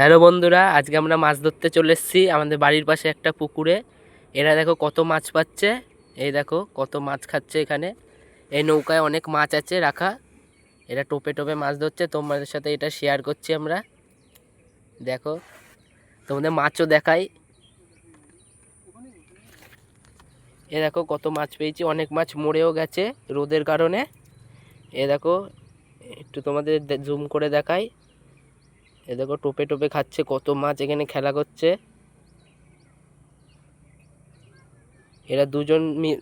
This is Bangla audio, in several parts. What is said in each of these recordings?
হ্যালো বন্ধুরা, আজকে আমরা মাছ ধরতে চলে এসেছি আমাদের বাড়ির পাশে একটা পুকুরে। এরা দেখো কত মাছ পাচ্ছে, এই দেখো কত মাছ খাচ্ছে এখানে। এই নৌকায় অনেক মাছ আছে রাখা, এরা টোপে টোপে মাছ ধরছে। তোমাদের সাথে এটা শেয়ার করছি আমরা। দেখো তোমাদের মাছও দেখাই। এ দেখো কত মাছ পেয়েছি, অনেক মাছ মরেও গেছে রোদের কারণে। এ দেখো একটু তোমাদের জুম করে দেখাই। এ দেখো টোপে টোপে খাচ্ছে, কত মাছ এখানে খেলা করছে। এরা দুজন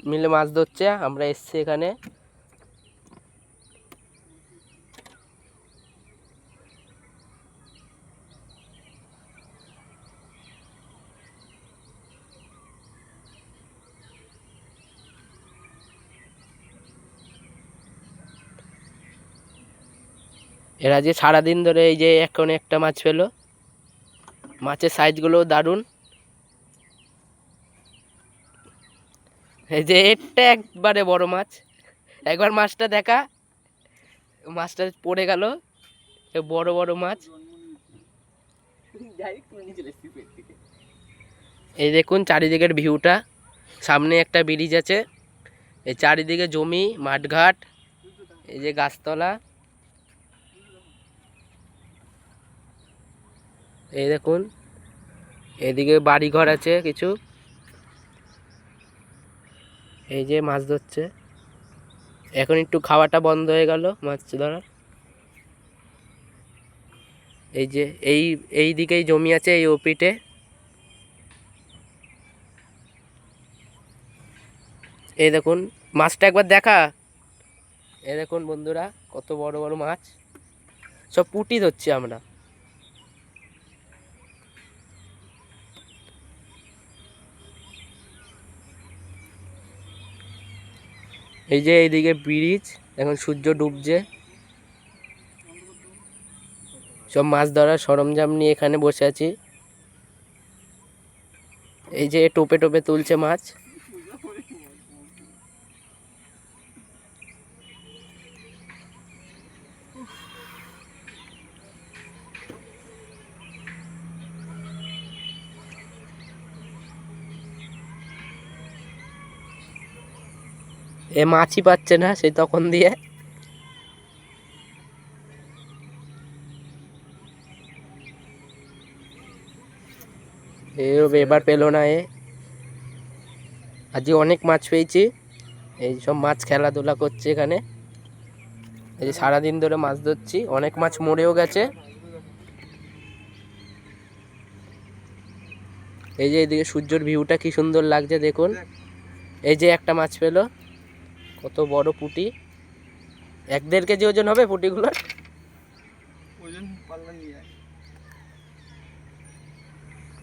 মিলে মাছ ধরছে, আমরা এসছি এখানে। এরা যে সারাদিন ধরে এই যে এখন একটা মাছ পেলো। মাছের সাইজগুলো দারুণ। এই যে এটা একবারে বড় মাছ, একবার মাছটা দেখা, মাছটা পড়ে গেল। বড় বড় মাছ। এই দেখুন চারিদিকের ভিউটা, সামনে একটা ব্রিজ আছে, এই চারিদিকে জমি মাঠঘাট, এই যে গাছতলা। এই দেখুন এদিকে বাড়ি ঘর আছে কিছু। এই যে মাছ ধরছে, এখন একটু খাওয়াটা বন্ধ হয়ে গেল মাছ ধরার। এই যে এই দিকেই জমি আছে, এই ওপিটে। এই দেখুন মাছটা একবার দেখা। এই দেখুন বন্ধুরা কত বড় বড় মাছ, সব পুঁটি ধরছি আমরা। এই যে এইদিকে ব্রিজ, এখন সূর্য ডুবছে। সব মাছ ধরার সরঞ্জাম নিয়ে এখানে বসে আছি। এই যে টোপে টোপে তুলছে মাছ। এ মাছই পাচ্ছে না সেই তখন দিয়ে। এবার পেলো না এ। আজকে অনেক মাছ পেয়েছি। এই সব মাছ খেলাধুলা করছে এখানে। এই যে সারাদিন ধরে মাছ ধরছি, অনেক মাছ মরেও গেছে। এই যে এইদিকে সূর্যের ভিউটা কি সুন্দর লাগছে দেখুন। এই যে একটা মাছ পেলো, কত বড় পুঁটি, 1-1.5 কেজি ওজন হবে পুঁটিগুলোর।